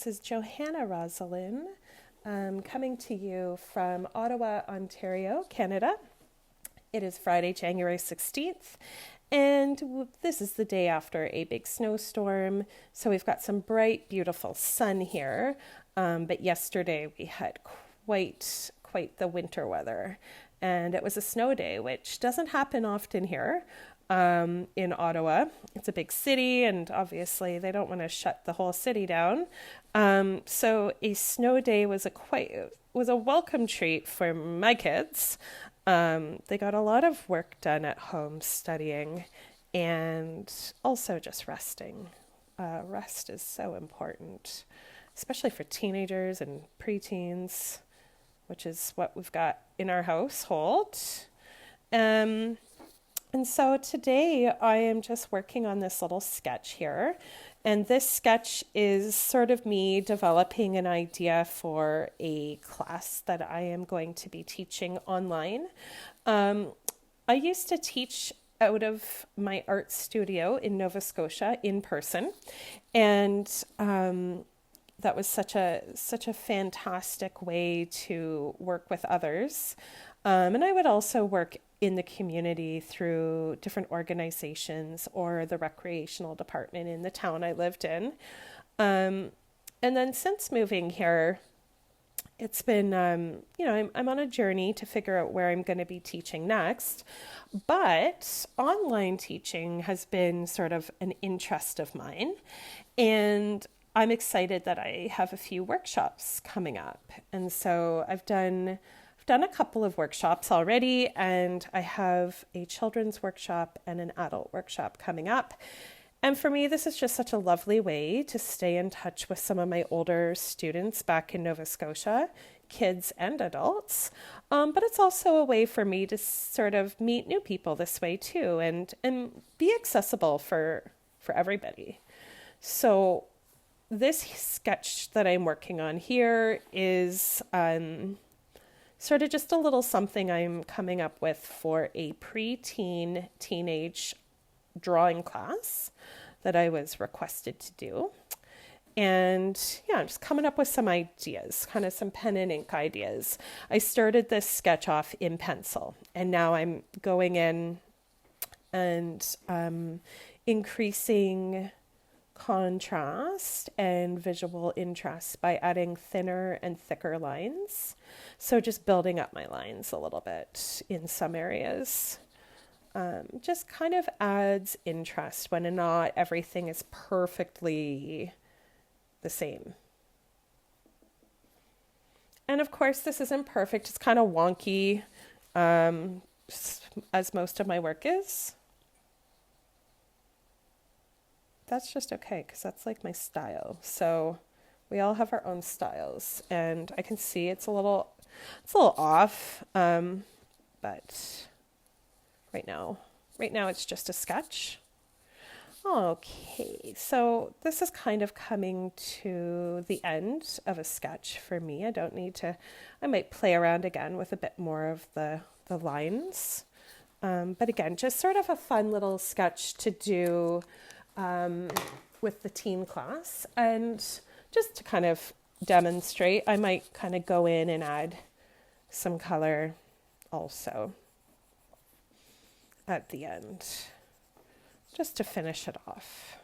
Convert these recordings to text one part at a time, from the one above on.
This is Johanna Rosalyn coming to you from Ottawa, Ontario, Canada. It is Friday, January 16th, and this is the day after a big snowstorm. So we've got some bright, beautiful sun here, but yesterday we had quite the winter weather, and it was a snow day, which doesn't happen often here. In Ottawa. It's a big city, and obviously they don't want to shut the whole city down. So a snow day was a welcome treat for my kids. They got a lot of work done at home studying and also just resting. Rest is so important, especially for teenagers and preteens, which is what we've got in our household. And so today I am just working on this little sketch here. And this sketch is sort of me developing an idea for a class that I am going to be teaching online. I used to teach out of my art studio in Nova Scotia in person. And that was such a fantastic way to work with others. And I would also work in the community through different organizations or the recreational department in the town I lived in. And then since moving here, it's been, I'm on a journey to figure out where I'm going to be teaching next. But online teaching has been sort of an interest of mine. And I'm excited that I have a few workshops coming up. And so I've done a couple of workshops already, and I have a children's workshop and an adult workshop coming up. And for me, this is just such a lovely way to stay in touch with some of my older students back in Nova Scotia, kids and adults. But it's also a way for me to sort of meet new people this way too, and be accessible for everybody. So this sketch that I'm working on here is sort of just a little something I'm coming up with for a preteen, teenage drawing class that I was requested to do. And yeah, I'm just coming up with some ideas, kind of some pen and ink ideas. I started this sketch off in pencil, and now I'm going in and increasing contrast and visual interest by adding thinner and thicker lines. So just building up my lines a little bit in some areas. Just kind of adds interest when not everything is perfectly the same. And of course, this isn't perfect. It's kind of wonky, as most of my work is. That's just okay, because that's like my style. So we all have our own styles, and I can see it's a little off, but right now it's just a sketch. Okay, so this is kind of coming to the end of a sketch for me. I might play around again with a bit more of the lines, but again, just sort of a fun little sketch to do with the teen class. And just to kind of demonstrate, I might kind of go in and add some color also at the end, just to finish it off.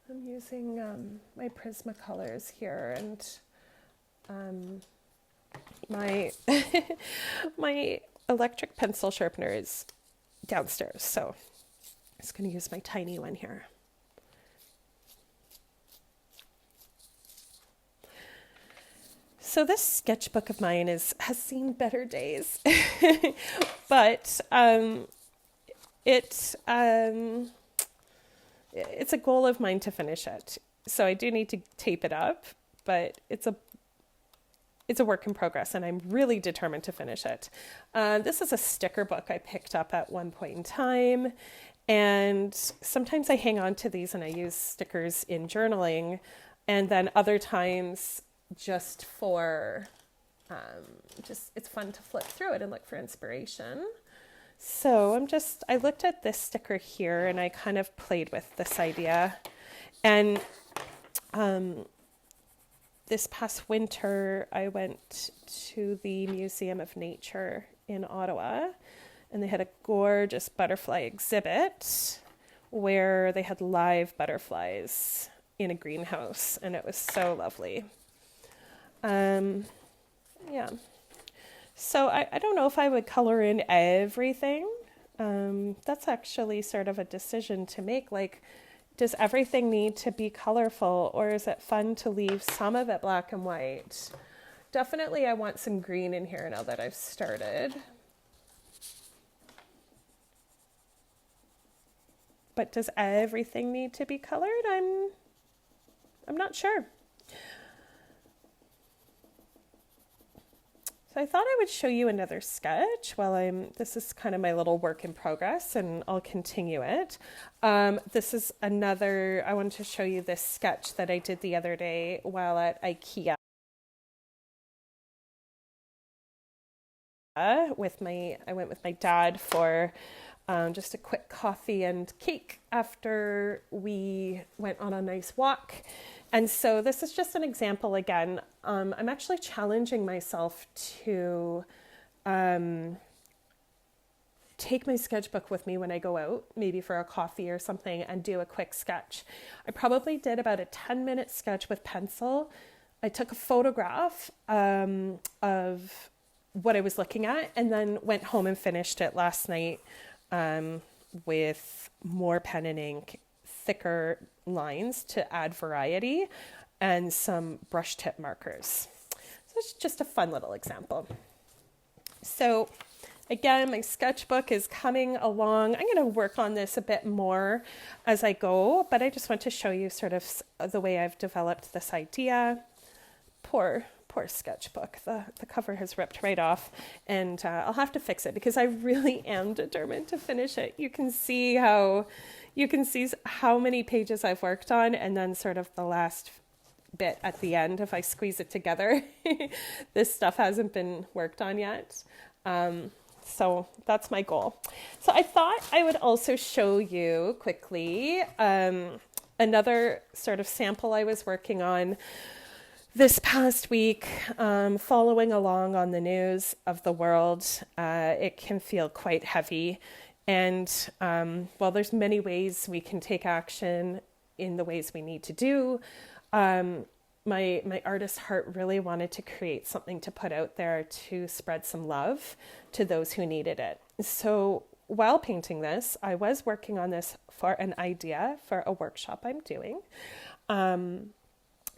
I'm using my Prismacolors here, and my my electric pencil sharpener is downstairs, so I'm just going to use my tiny one here. So this sketchbook of mine has seen better days, but it's a goal of mine to finish it. So I do need to tape it up, but it's a work in progress, and I'm really determined to finish it. This is a sticker book I picked up at one point in time, and sometimes I hang on to these and I use stickers in journaling, and then other times just for, it's fun to flip through it and look for inspiration. So I looked at this sticker here and I kind of played with this idea. And this past winter, I went to the Museum of Nature in Ottawa, and they had a gorgeous butterfly exhibit where they had live butterflies in a greenhouse, and it was so lovely. Yeah. So I don't know if I would color in everything. That's actually sort of a decision to make. Like, does everything need to be colorful, or is it fun to leave some of it black and white? Definitely I want some green in here now that I've started. But does everything need to be colored? I'm not sure. So I thought I would show you another sketch this is kind of my little work in progress, and I'll continue it. This is I wanted to show you this sketch that I did the other day while at IKEA I went with my dad for just a quick coffee and cake after we went on a nice walk. And so this is just an example again. I'm actually challenging myself to take my sketchbook with me when I go out, maybe for a coffee or something, and do a quick sketch. I probably did about a 10-minute sketch with pencil. I took a photograph of what I was looking at and then went home and finished it last night with more pen and ink, thicker lines to add variety, and some brush tip markers. So it's just a fun little example. So again, my sketchbook is coming along. I'm going to work on this a bit more as I go, but I just want to show you sort of the way I've developed this idea. Poor sketchbook. The cover has ripped right off, and I'll have to fix it because I really am determined to finish it. You can see how many pages I've worked on, and then sort of the last bit at the end, if I squeeze it together. This stuff hasn't been worked on yet. So that's my goal. So I thought I would also show you quickly another sort of sample I was working on this past week, following along on the news of the world. It can feel quite heavy. And while there's many ways we can take action in the ways we need to do, my artist heart really wanted to create something to put out there to spread some love to those who needed it. So while painting this, I was working on this for an idea for a workshop I'm doing.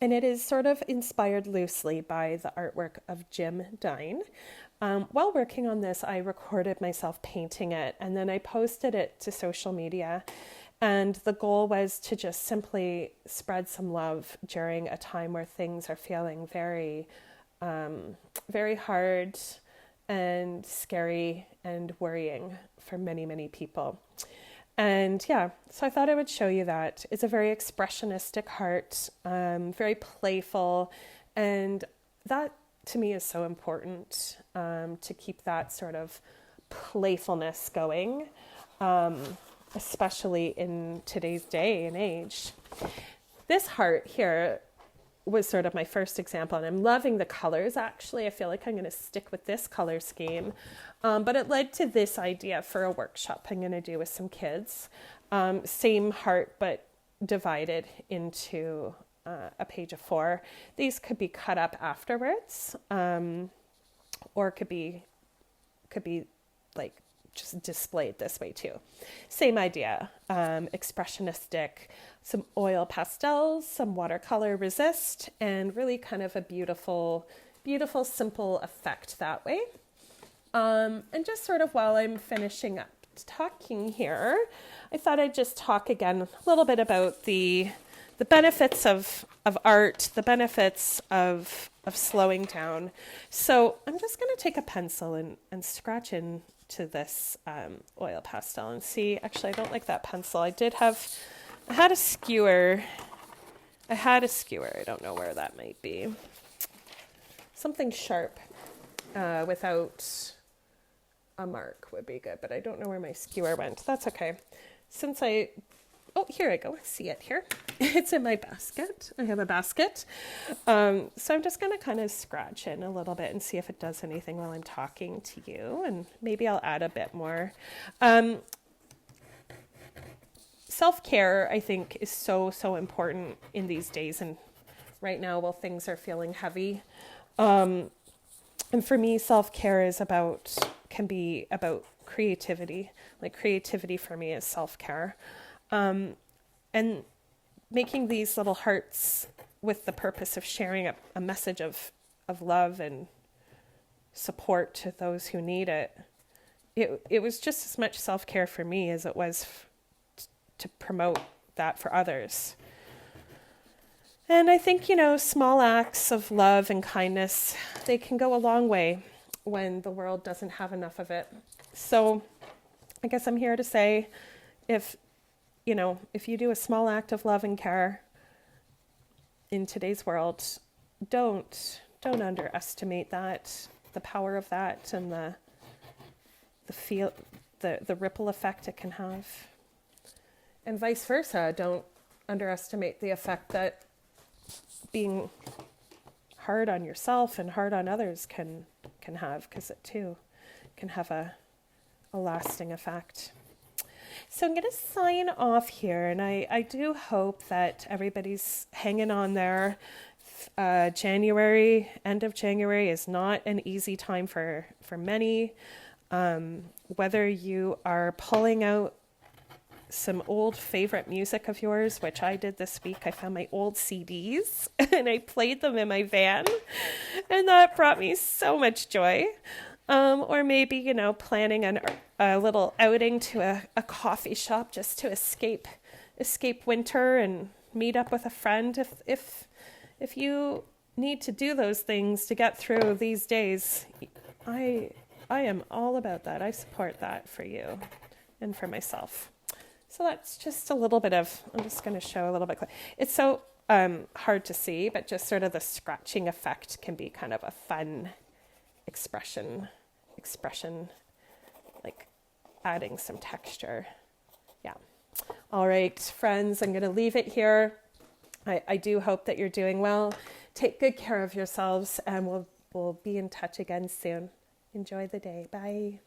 And it is sort of inspired loosely by the artwork of Jim Dine. While working on this, I recorded myself painting it, and then I posted it to social media. And the goal was to just simply spread some love during a time where things are feeling very, very hard and scary and worrying for many, many people. And yeah, so I thought I would show you that. It's a very expressionistic heart, very playful, and that to me is so important, to keep that sort of playfulness going, especially in today's day and age. This heart here was sort of my first example, and I'm loving the colors. Actually, I feel like I'm going to stick with this color scheme, but it led to this idea for a workshop I'm going to do with some kids. Same heart, but divided into a page of 4. These could be cut up afterwards, or could be like just displayed this way too. Same idea, expressionistic, some oil pastels, some watercolor resist, and really kind of a beautiful, beautiful, simple effect that way. And just sort of while I'm finishing up talking here, I thought I'd just talk again a little bit about the benefits of art, the benefits of slowing down. So I'm just going to take a pencil and scratch into this oil pastel and see. Actually, I don't like that pencil. I had a skewer. I don't know where that might be. Something sharp without a mark would be good, but I don't know where my skewer went. That's okay. Oh, here I go. I see it here. It's in my basket. I have a basket. So I'm just going to kind of scratch in a little bit and see if it does anything while I'm talking to you. And maybe I'll add a bit more. Self-care, I think, is so, so important in these days. And right now, while things are feeling heavy. And for me, self-care can be about creativity. Like creativity for me is self-care. And making these little hearts with the purpose of sharing a message of love and support to those who need it. It was just as much self-care for me as it was to promote that for others. And I think, small acts of love and kindness, they can go a long way when the world doesn't have enough of it. So I guess I'm here to say, if you do a small act of love and care in today's world, don't underestimate that, the power of that, and the ripple effect it can have. And vice versa, don't underestimate the effect that being hard on yourself and hard on others can have, because it too can have a lasting effect. So I'm going to sign off here, and I do hope that everybody's hanging on there. End of January is not an easy time for many. Whether you are pulling out some old favorite music of yours, which I did this week. I found my old CDs and I played them in my van, and that brought me so much joy. Or maybe, planning a little outing to a coffee shop just to escape winter and meet up with a friend. If you need to do those things to get through these days, I am all about that. I support that for you and for myself. So that's just a little bit of, I'm just going to show a little bit. It's so hard to see, but just sort of the scratching effect can be kind of a fun expression, like adding some texture. Yeah. All right, friends, I'm going to leave it here. I do hope that you're doing well. Take good care of yourselves, and we'll be in touch again soon. Enjoy the day. Bye.